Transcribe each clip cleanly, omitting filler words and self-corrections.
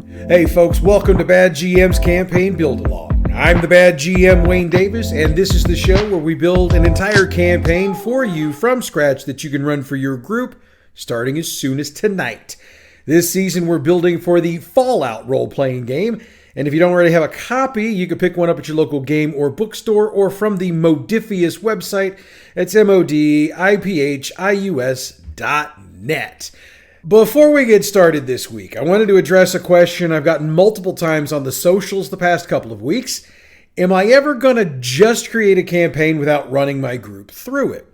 Hey folks, welcome to Bad GM's Campaign Build-Along. I'm the Bad GM, Wayne Davis, and this is the show where we build an entire campaign for you from scratch that you can run for your group starting as soon as tonight. This season we're building for the Fallout role-playing game, and if you don't already have a copy, you can pick one up at your local game or bookstore or from the Modifius website. It's modiphius.net. Before we get started this week, I wanted to address a question I've gotten multiple times on the socials the past couple of weeks. Am I ever going to just create a campaign without running my group through it?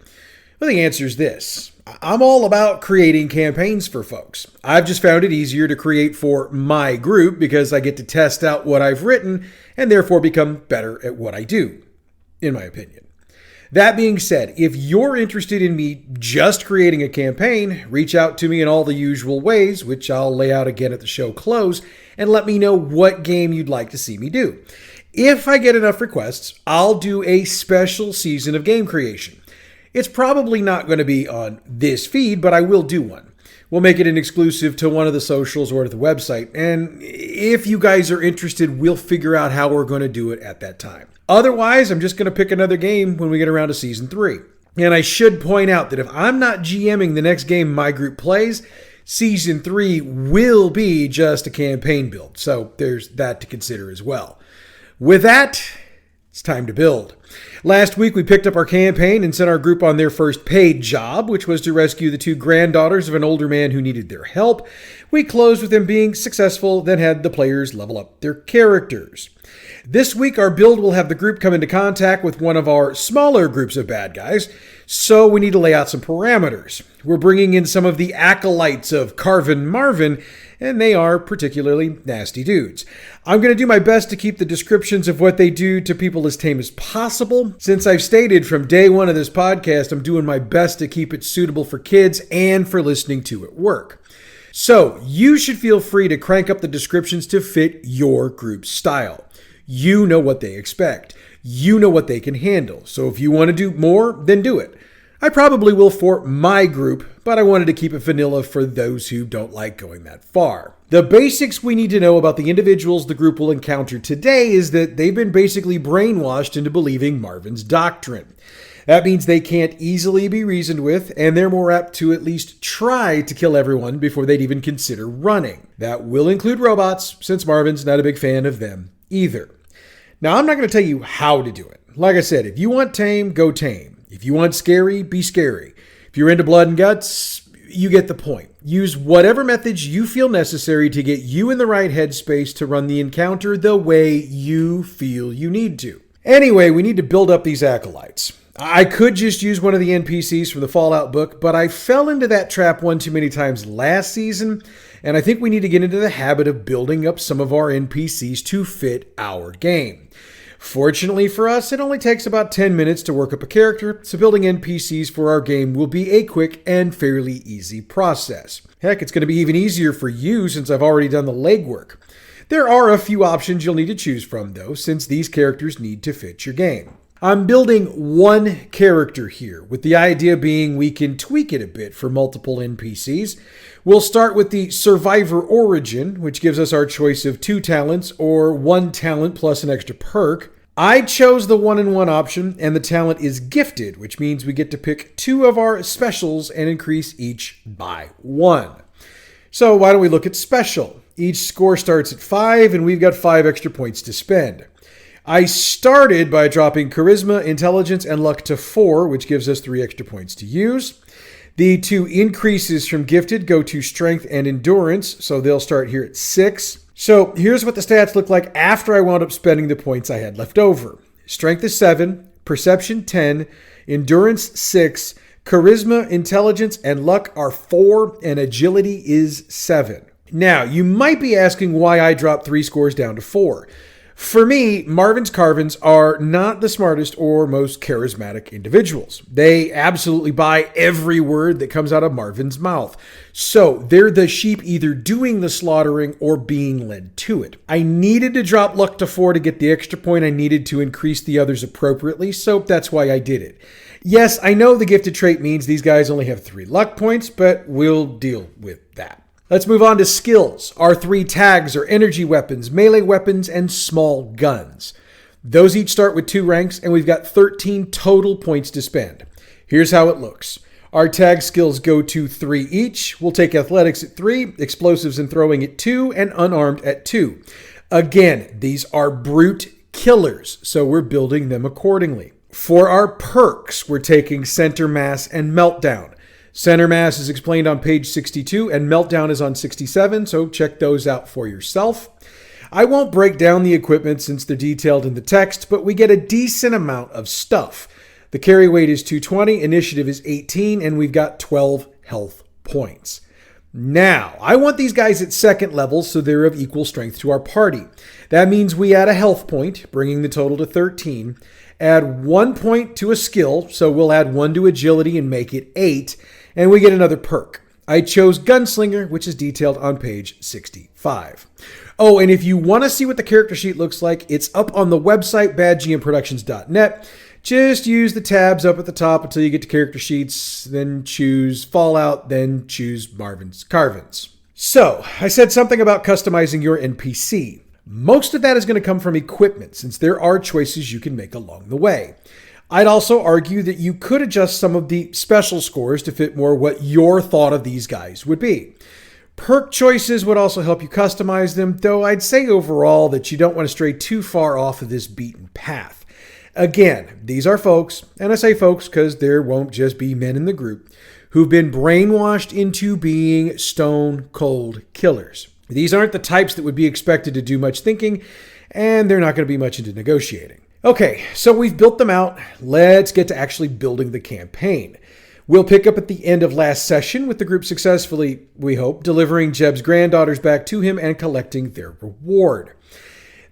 Well, the answer is this. I'm all about creating campaigns for folks. I've just found it easier to create for my group because I get to test out what I've written and therefore become better at what I do, in my opinion. That being said, if you're interested in me just creating a campaign, reach out to me in all the usual ways, which I'll lay out again at the show close, and let me know what game you'd like to see me do. If I get enough requests, I'll do a special season of game creation. It's probably not going to be on this feed, but I will do one. We'll make it an exclusive to one of the socials or to the website, and if you guys are interested, we'll figure out how we're going to do it at that time. Otherwise, I'm just going to pick another game when we get around to Season 3. And I should point out that if I'm not GMing the next game my group plays, Season 3 will be just a campaign build. So there's that to consider as well. With that, it's time to build. Last week, we picked up our campaign and sent our group on their first paid job, which was to rescue the two granddaughters of an older man who needed their help. We closed with them being successful, then had the players level up their characters. This week, our build will have the group come into contact with one of our smaller groups of bad guys, so we need to lay out some parameters. We're bringing in some of the acolytes of Carvin Marvin, and they are particularly nasty dudes. I'm going to do my best to keep the descriptions of what they do to people as tame as possible. Since I've stated from day one of this podcast, I'm doing my best to keep it suitable for kids and for listening to at work. So you should feel free to crank up the descriptions to fit your group's style. You know what they expect. You know what they can handle. So if you want to do more, then do it. I probably will for my group, but I wanted to keep it vanilla for those who don't like going that far. The basics we need to know about the individuals the group will encounter today is that they've been basically brainwashed into believing Marvin's doctrine. That means they can't easily be reasoned with, and they're more apt to at least try to kill everyone before they'd even consider running. That will include robots, since Marvin's not a big fan of them either. Now, I'm not going to tell you how to do it. Like I said, if you want tame, go tame. If you want scary, be scary. If you're into blood and guts, you get the point. Use whatever methods you feel necessary to get you in the right headspace to run the encounter the way you feel you need to. Anyway, we need to build up these acolytes. I could just use one of the NPCs from the Fallout book, but I fell into that trap one too many times last season, and I think we need to get into the habit of building up some of our NPCs to fit our game. Fortunately for us, it only takes about 10 minutes to work up a character, so building NPCs for our game will be a quick and fairly easy process. Heck, it's going to be even easier for you since I've already done the legwork. There are a few options you'll need to choose from, though, since these characters need to fit your game. I'm building one character here, with the idea being we can tweak it a bit for multiple NPCs. We'll start with the Survivor Origin, which gives us our choice of 2 talents or 1 talent plus an extra perk. I chose the 1-in-1 option, and the talent is Gifted, which means we get to pick 2 of our specials and increase each by 1. So why don't we look at Special? Each score starts at 5, and we've got 5 extra points to spend. I started by dropping Charisma, Intelligence, and Luck to 4, which gives us 3 extra points to use. The 2 increases from Gifted go to Strength and Endurance, so they'll start here at 6. So here's what the stats look like after I wound up spending the points I had left over. Strength is 7, Perception 10, Endurance 6, Charisma, Intelligence, and Luck are 4, and Agility is 7. Now, you might be asking why I dropped 3 scores down to 4. For me, Marvin's Carvins are not the smartest or most charismatic individuals. They absolutely buy every word that comes out of Marvin's mouth. So they're the sheep either doing the slaughtering or being led to it. I needed to drop Luck to 4 to get the extra point I needed to increase the others appropriately, so that's why I did it. Yes, I know the gifted trait means these guys only have 3 luck points, but we'll deal with that. Let's move on to skills. Our 3 tags are energy weapons, melee weapons, and small guns. Those each start with 2 ranks, and we've got 13 total points to spend. Here's how it looks. Our tag skills go to 3 each. We'll take athletics at 3, explosives and throwing at 2, and unarmed at 2. Again, these are brute killers, so we're building them accordingly. For our perks, we're taking center mass and meltdown. Center mass is explained on page 62 and meltdown is on 67, so check those out for yourself. I won't break down the equipment since they're detailed in the text, but we get a decent amount of stuff. The carry weight is 220, initiative is 18, and we've got 12 health points. Now, I want these guys at 2nd level so they're of equal strength to our party. That means we add a health point, bringing the total to 13, add 1 point to a skill, so we'll add 1 to agility and make it 8, and we get another perk. I chose Gunslinger, which is detailed on page 65. Oh, and if you want to see what the character sheet looks like, it's up on the website, badgmproductions.net. Just use the tabs up at the top until you get to character sheets, then choose Fallout, then choose Marvin's Carvins. So, I said something about customizing your NPC. Most of that is going to come from equipment, since there are choices you can make along the way. I'd also argue that you could adjust some of the special scores to fit more what your thought of these guys would be. Perk choices would also help you customize them, though I'd say overall that you don't want to stray too far off of this beaten path. Again, these are folks, and I say folks because there won't just be men in the group, who've been brainwashed into being stone cold killers. These aren't the types that would be expected to do much thinking, and they're not going to be much into negotiating. Okay, so we've built them out. Let's get to actually building the campaign. We'll pick up at the end of last session with the group successfully, we hope, delivering Jeb's granddaughters back to him and collecting their reward.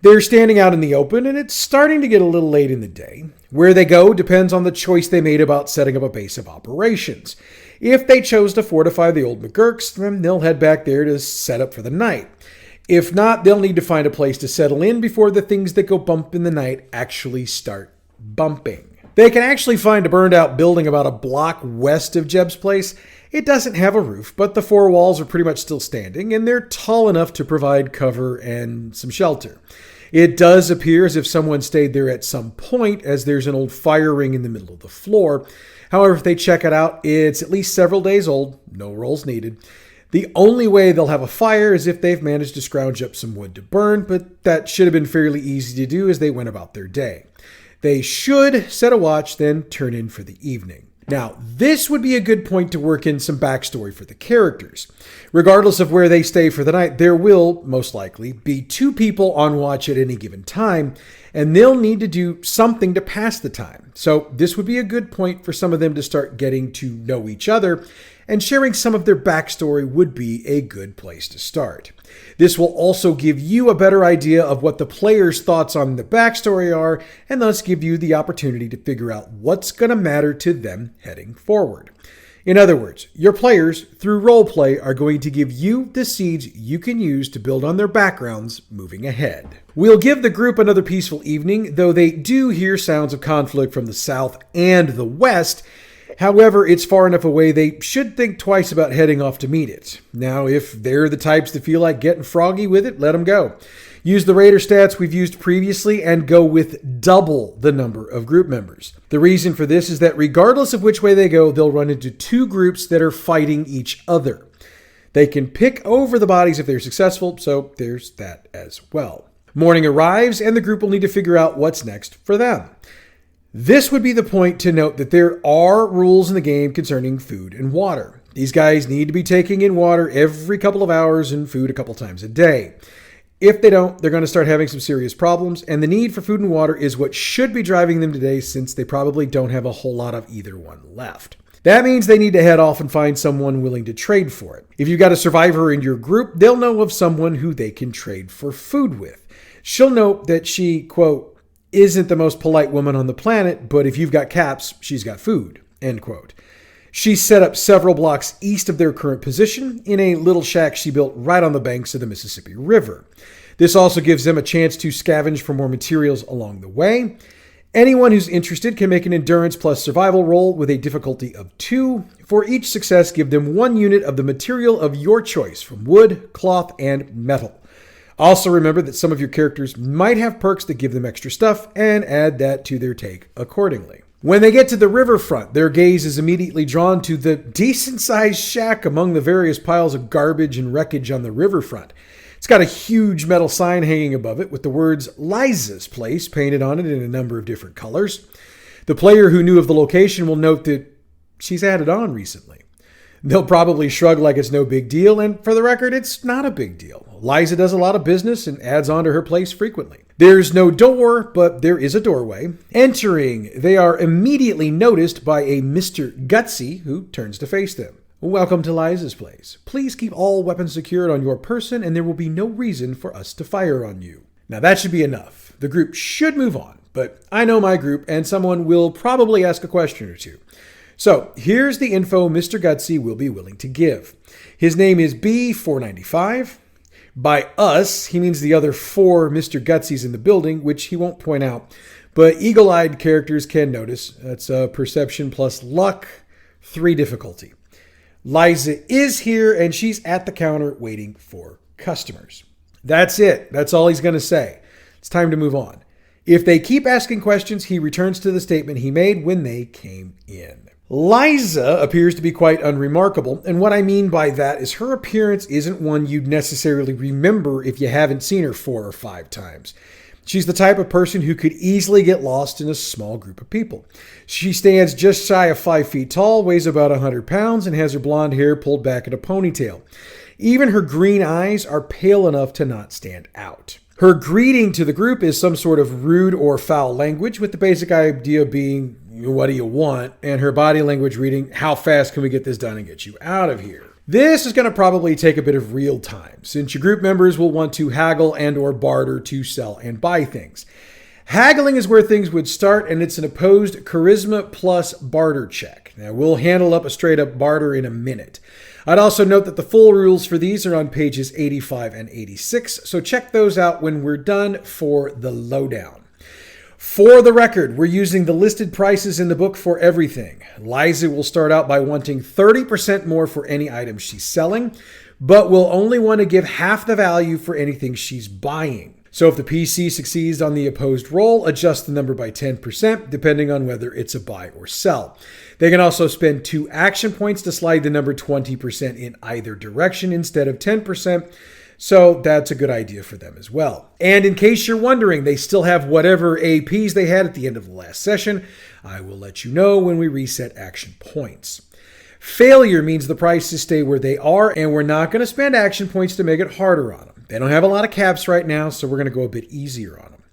They're standing out in the open, and it's starting to get a little late in the day. Where they go depends on the choice they made about setting up a base of operations. If they chose to fortify the old McGurks, then they'll head back there to set up for the night. If not, they'll need to find a place to settle in before the things that go bump in the night actually start bumping. They can actually find a burned out building about a block west of Jeb's place. It doesn't have a roof, but the 4 walls are pretty much still standing, and they're tall enough to provide cover and some shelter. It does appear as if someone stayed there at some point, as there's an old fire ring in the middle of the floor. However, if they check it out, it's at least several days old, no rolls needed. The only way they'll have a fire is if they've managed to scrounge up some wood to burn, but that should have been fairly easy to do as they went about their day. They should set a watch, then turn in for the evening. Now, this would be a good point to work in some backstory for the characters. Regardless of where they stay for the night, there will, most likely, be 2 people on watch at any given time, and they'll need to do something to pass the time. So this would be a good point for some of them to start getting to know each other, and sharing some of their backstory would be a good place to start. This will also give you a better idea of what the player's thoughts on the backstory are, and thus give you the opportunity to figure out what's going to matter to them heading forward. In other words, your players, through roleplay, are going to give you the seeds you can use to build on their backgrounds moving ahead. We'll give the group another peaceful evening, though they do hear sounds of conflict from the south and the west. However, it's far enough away they should think twice about heading off to meet it. Now, if they're the types that feel like getting froggy with it, let them go. Use the raider stats we've used previously and go with double the number of group members. The reason for this is that regardless of which way they go, they'll run into 2 groups that are fighting each other. They can pick over the bodies if they're successful, so there's that as well. Morning arrives, and the group will need to figure out what's next for them. This would be the point to note that there are rules in the game concerning food and water. These guys need to be taking in water every couple of hours and food a couple times a day. If they don't, they're going to start having some serious problems, and the need for food and water is what should be driving them today, since they probably don't have a whole lot of either one left. That means they need to head off and find someone willing to trade for it. If you've got a survivor in your group, they'll know of someone who they can trade for food with. She'll note that she, quote, isn't the most polite woman on the planet, but if you've got caps, she's got food, end quote. She's set up several blocks east of their current position in a little shack she built right on the banks of the Mississippi River. This also gives them a chance to scavenge for more materials along the way. Anyone who's interested can make an endurance plus survival roll with a difficulty of 2. For each success, give them 1 unit of the material of your choice from wood, cloth, and metal. Also remember that some of your characters might have perks that give them extra stuff, and add that to their take accordingly. When they get to the riverfront, their gaze is immediately drawn to the decent-sized shack among the various piles of garbage and wreckage on the riverfront. It's got a huge metal sign hanging above it with the words Liza's Place painted on it in a number of different colors. The player who knew of the location will note that she's added on recently. They'll probably shrug like it's no big deal, and for the record, it's not a big deal. Liza does a lot of business and adds on to her place frequently. There's no door, but there is a doorway. Entering, they are immediately noticed by a Mr. Gutsy, who turns to face them. Welcome to Liza's Place. Please keep all weapons secured on your person, and there will be no reason for us to fire on you. Now that should be enough. The group should move on, but I know my group, and someone will probably ask a question or two. So here's the info Mr. Gutsy will be willing to give. His name is B495. By us, he means the other 4 Mr. Gutsies in the building, which he won't point out, but eagle-eyed characters can notice. That's perception plus luck, 3 difficulty. Liza is here, and she's at the counter waiting for customers. That's it. That's all he's going to say. It's time to move on. If they keep asking questions, he returns to the statement he made when they came in. Liza appears to be quite unremarkable, and what I mean by that is her appearance isn't one you'd necessarily remember if you haven't seen her 4 or 5 times. She's the type of person who could easily get lost in a small group of people. She stands just shy of 5 feet tall, weighs about 100 pounds, and has her blonde hair pulled back in a ponytail. Even her green eyes are pale enough to not stand out. Her greeting to the group is some sort of rude or foul language, with the basic idea being, what do you want? And her body language reading, how fast can we get this done and get you out of here? This is going to probably take a bit of real time, since your group members will want to haggle and or barter to sell and buy things. Haggling is where things would start, and it's an opposed charisma plus barter check. Now, we'll handle up a straight-up barter in a minute. I'd also note that the full rules for these are on pages 85 and 86, so check those out when we're done for the lowdown. For the record, we're using the listed prices in the book for everything. Liza will start out by wanting 30% more for any item she's selling, but will only want to give half the value for anything she's buying. So if the PC succeeds on the opposed roll, adjust the number by 10%, depending on whether it's a buy or sell. They can also spend 2 action points to slide the number 20% in either direction instead of 10%. So that's a good idea for them as well. And in case you're wondering, they still have whatever APs they had at the end of the last session. I will let you know when we reset action points. Failure means the prices stay where they are, and we're not going to spend action points to make it harder on them. They don't have a lot of caps right now, so we're going to go a bit easier on them.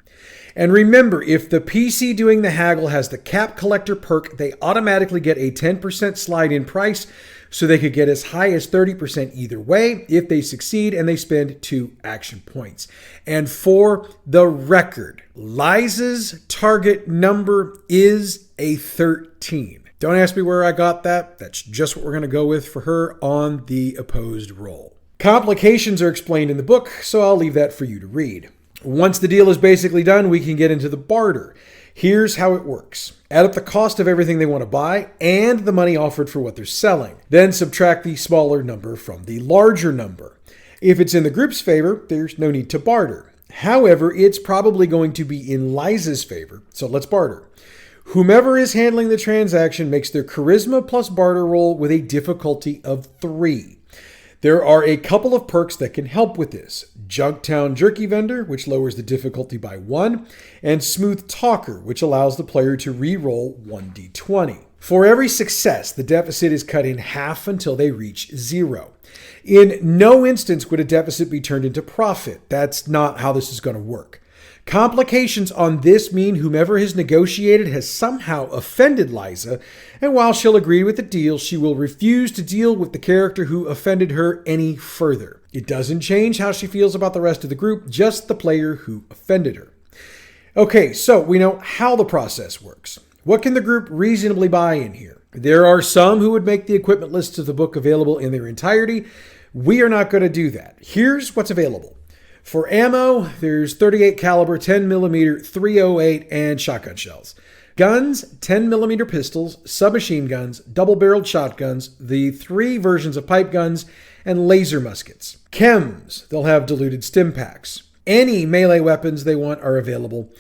And remember, if the PC doing the haggle has the cap collector perk, they automatically get a 10% slide in price, so they could get as high as 30% either way if they succeed and they spend 2 action points. And for the record, Liza's target number is a 13. Don't ask me where I got that. That's just what we're going to go with for her on the opposed roll. Complications are explained in the book, so I'll leave that for you to read. Once the deal is basically done, we can get into the barter. Here's how it works. Add up the cost of everything they want to buy and the money offered for what they're selling. Then subtract the smaller number from the larger number. If it's in the group's favor, there's no need to barter. However, it's probably going to be in Liza's favor, so let's barter. Whomever is handling the transaction makes their charisma plus barter roll with a difficulty of 3. There are a couple of perks that can help with this. Junktown Jerky Vendor, which lowers the difficulty by 1, and Smooth Talker, which allows the player to re-roll 1d20. For every success, the deficit is cut in half until they reach 0. In no instance would a deficit be turned into profit. That's not how this is going to work. Complications on this mean whomever has negotiated has somehow offended Liza, and while she'll agree with the deal, she will refuse to deal with the character who offended her any further. It doesn't change how she feels about the rest of the group, just the player who offended her. Okay, so we know how the process works. What can the group reasonably buy in here? There are some who would make the equipment lists of the book available in their entirety. We are not going to do that. Here's what's available. For ammo, there's 38 caliber, 10 millimeter, 308, and shotgun shells. Guns, 10 millimeter pistols, submachine guns, double-barreled shotguns, the 3 versions of pipe guns, and laser muskets. Chems, they'll have diluted stim packs. Any melee weapons they want are available.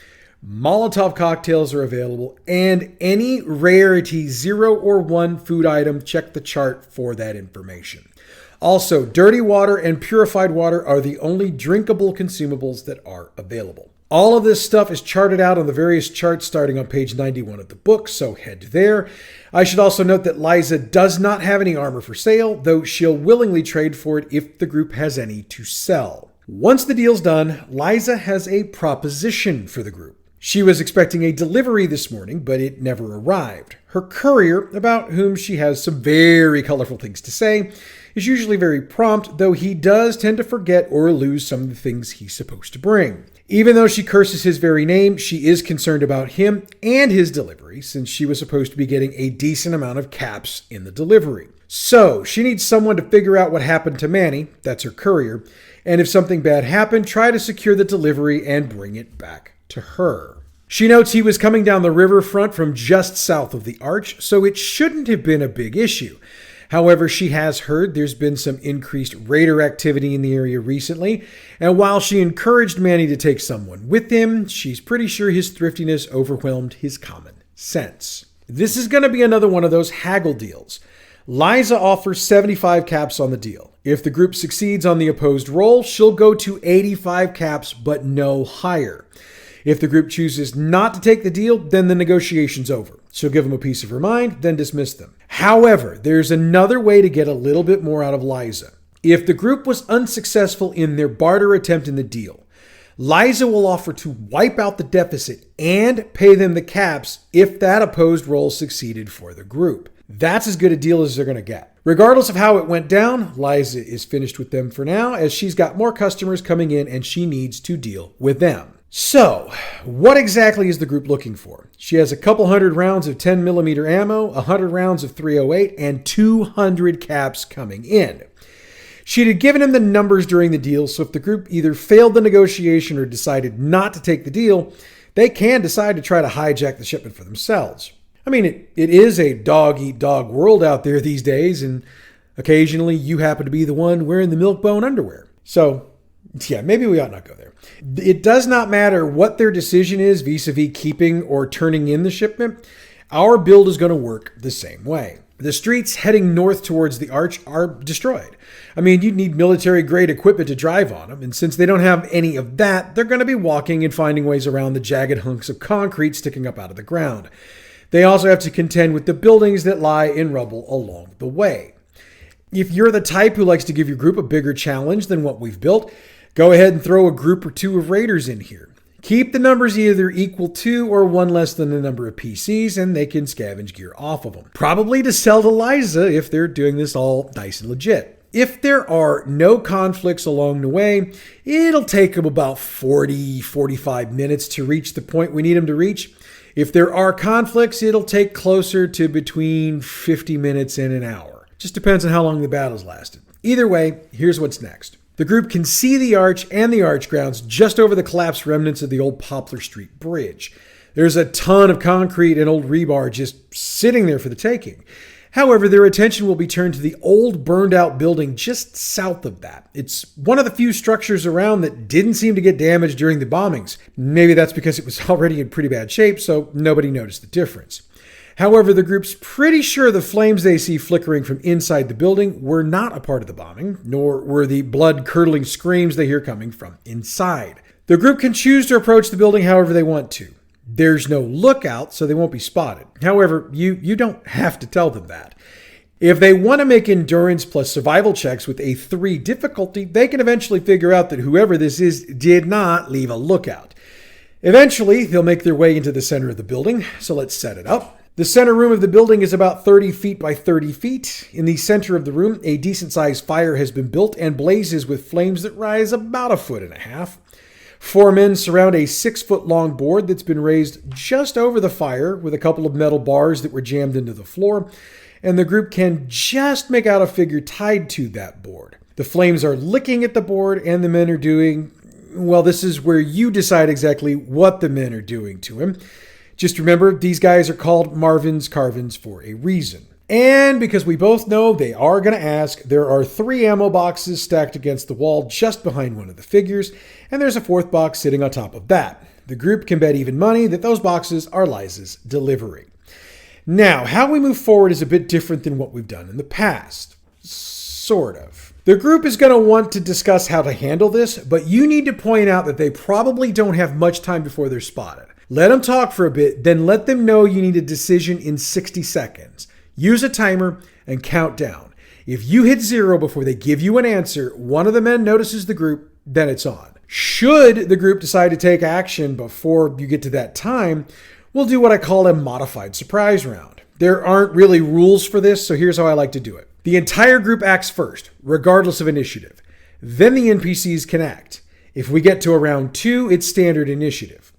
Molotov cocktails are available, and any rarity 0 or 1 food item, check the chart for that information. Also, dirty water and purified water are the only drinkable consumables that are available. All of this stuff is charted out on the various charts starting on page 91 of the book, so head there. I should also note that Liza does not have any armor for sale, though she'll willingly trade for it if the group has any to sell. Once the deal's done, Liza has a proposition for the group. She was expecting a delivery this morning, but it never arrived. Her courier, about whom she has some very colorful things to say, is usually very prompt, though he does tend to forget or lose some of the things he's supposed to bring. Even though she curses his very name, she is concerned about him and his delivery, since she was supposed to be getting a decent amount of caps in the delivery. So, she needs someone to figure out what happened to Manny, that's her courier, and if something bad happened, try to secure the delivery and bring it back to her. She notes he was coming down the riverfront from just south of the arch, so it shouldn't have been a big issue. However, she has heard there's been some increased raider activity in the area recently, and while she encouraged Manny to take someone with him, she's pretty sure his thriftiness overwhelmed his common sense. This is going to be another one of those haggle deals. Liza offers 75 caps on the deal. If the group succeeds on the opposed roll, she'll go to 85 caps, but no higher. If the group chooses not to take the deal, then the negotiation's over. She'll give them a piece of her mind, then dismiss them. However, there's another way to get a little bit more out of Liza. If the group was unsuccessful in their barter attempt in the deal, Liza will offer to wipe out the deficit and pay them the caps if that opposed roll succeeded for the group. That's as good a deal as they're going to get. Regardless of how it went down, Liza is finished with them for now, as she's got more customers coming in and she needs to deal with them. So, what exactly is the group looking for? She has a couple hundred rounds of 10 millimeter ammo, 100 rounds of 308, and 200 caps coming in. She'd had given him the numbers during the deal, so if the group either failed the negotiation or decided not to take the deal, they can decide to try to hijack the shipment for themselves. I mean, it is a dog-eat-dog world out there these days, and occasionally you happen to be the one wearing the milk-bone underwear. So, yeah, maybe we ought not go there. It does not matter what their decision is vis-a-vis keeping or turning in the shipment. Our build is going to work the same way. The streets heading north towards the arch are destroyed. I mean, you'd need military-grade equipment to drive on them, and since they don't have any of that, they're going to be walking and finding ways around the jagged hunks of concrete sticking up out of the ground. They also have to contend with the buildings that lie in rubble along the way. If you're the type who likes to give your group a bigger challenge than what we've built, go ahead and throw a group or two of raiders in here. Keep the numbers either equal to or one less than the number of PCs, and they can scavenge gear off of them. Probably to sell to Liza if they're doing this all nice and legit. If there are no conflicts along the way, it'll take them about 45 minutes to reach the point we need them to reach. If there are conflicts, it'll take closer to between 50 minutes and an hour. Just depends on how long the battle's lasted. Either way, here's what's next. The group can see the arch and the arch grounds just over the collapsed remnants of the old Poplar Street Bridge. There's a ton of concrete and old rebar just sitting there for the taking. However, their attention will be turned to the old burned out building just south of that. It's one of the few structures around that didn't seem to get damaged during the bombings. Maybe that's because it was already in pretty bad shape, so nobody noticed the difference. However, the group's pretty sure the flames they see flickering from inside the building were not a part of the bombing, nor were the blood-curdling screams they hear coming from inside. The group can choose to approach the building however they want to. There's no lookout, so they won't be spotted. However, you don't have to tell them that. If they want to make endurance plus survival checks with a 3 difficulty, they can eventually figure out that whoever this is did not leave a lookout. Eventually, they'll make their way into the center of the building, so let's set it up. The center room of the building is about 30 feet by 30 feet. In the center of the room, a decent-sized fire has been built and blazes with flames that rise about 1.5 feet. 4 men surround a 6-foot-long board that's been raised just over the fire with a couple of metal bars that were jammed into the floor, and the group can just make out a figure tied to that board. The flames are licking at the board, and the men are doing well, this is where you decide exactly what the men are doing to him. Just remember, these guys are called Marvin's Carvins for a reason. And because we both know they are going to ask, there are 3 ammo boxes stacked against the wall just behind one of the figures, and there's a 4th box sitting on top of that. The group can bet even money that those boxes are Liza's delivery. Now, how we move forward is a bit different than what we've done in the past. Sort of. The group is going to want to discuss how to handle this, but you need to point out that they probably don't have much time before they're spotted. Let them talk for a bit, then let them know you need a decision in 60 seconds. Use a timer and count down. If you hit 0 before they give you an answer, one of the men notices the group, then it's on. Should the group decide to take action before you get to that time, we'll do what I call a modified surprise round. There aren't really rules for this, so here's how I like to do it. The entire group acts first, regardless of initiative. Then the NPCs can act. If we get to around 2, it's standard initiative.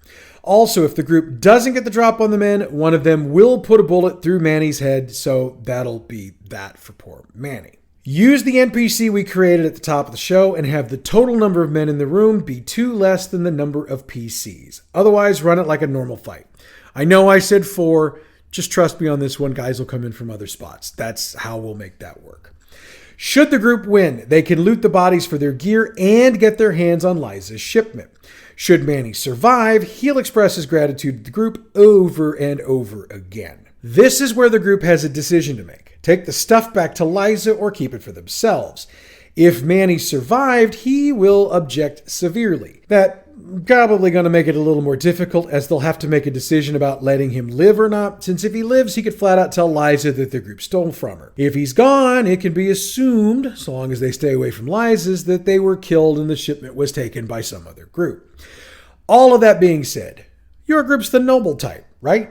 Also, if the group doesn't get the drop on the men, one of them will put a bullet through Manny's head, so that'll be that for poor Manny. Use the NPC we created at the top of the show and have the total number of men in the room be 2 less than the number of PCs. Otherwise, run it like a normal fight. I know I said 4. Just trust me on this one. Guys will come in from other spots. That's how we'll make that work. Should the group win, they can loot the bodies for their gear and get their hands on Liza's shipment. Should Manny survive, he'll express his gratitude to the group over and over again. This is where the group has a decision to make. Take the stuff back to Liza or keep it for themselves. If Manny survived, he will object severely. That probably going to make it a little more difficult, as they'll have to make a decision about letting him live or not, since if he lives, he could flat out tell Liza that the group stole from her. If he's gone, it can be assumed, so long as they stay away from Liza's, that they were killed and the shipment was taken by some other group. All of that being said, your group's the noble type, right?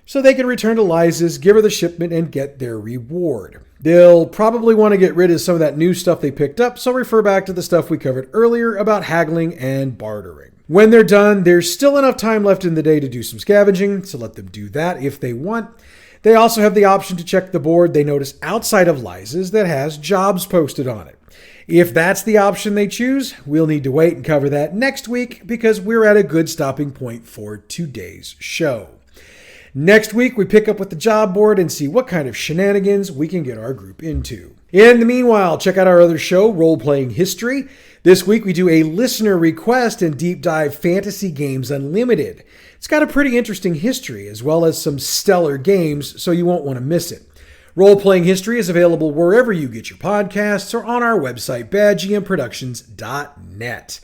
So they can return to Liza's, give her the shipment, and get their reward. They'll probably want to get rid of some of that new stuff they picked up, so refer back to the stuff we covered earlier about haggling and bartering. When they're done, there's still enough time left in the day to do some scavenging, so let them do that if they want. They also have the option to check the board they notice outside of Liza's that has jobs posted on it. If that's the option they choose, we'll need to wait and cover that next week because we're at a good stopping point for today's show. Next week, we pick up with the job board and see what kind of shenanigans we can get our group into. In the meanwhile, check out our other show, Role Playing History. This week, we do a listener request and deep dive Fantasy Games Unlimited. It's got a pretty interesting history, as well as some stellar games, so you won't want to miss it. Role Playing History is available wherever you get your podcasts or on our website, badgmproductions.net.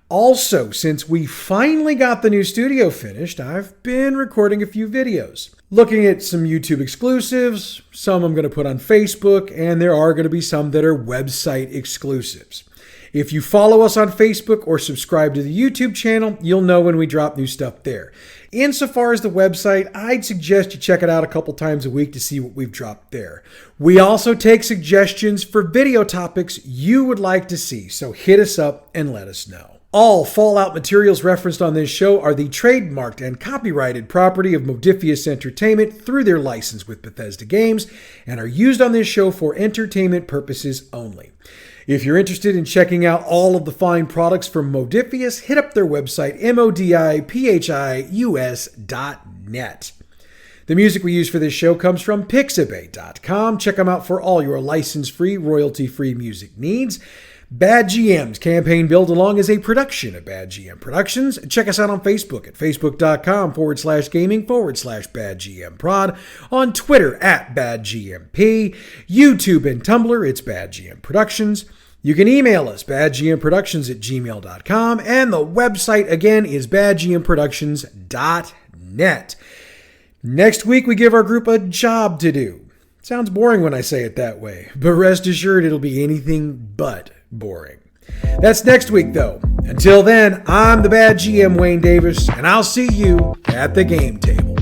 Also, since we finally got the new studio finished, I've been recording a few videos. Looking at some YouTube exclusives, some I'm going to put on Facebook, and there are going to be some that are website exclusives. If you follow us on Facebook or subscribe to the YouTube channel, you'll know when we drop new stuff there. Insofar as the website, I'd suggest you check it out a couple times a week to see what we've dropped there. We also take suggestions for video topics you would like to see, so hit us up and let us know. All Fallout materials referenced on this show are the trademarked and copyrighted property of Modifius Entertainment through their license with Bethesda Games and are used on this show for entertainment purposes only. If you're interested in checking out all of the fine products from Modifius, hit up their website, modipius.net. The music we use for this show comes from Pixabay.com. Check them out for all your license-free, royalty-free music needs. Bad GM's Campaign Build Along is a production of Bad GM Productions. Check us out on Facebook at facebook.com/gaming/Bad GM Prod, on Twitter at Bad GMP, YouTube and Tumblr, it's Bad GM Productions. You can email us, badgmproductions@gmail.com, and the website again is badgmproductions.net. Next week, we give our group a job to do. Sounds boring when I say it that way, but rest assured it'll be anything but boring. That's next week, though. Until then, I'm the Bad GM, Wayne Davis, and I'll see you at the game table.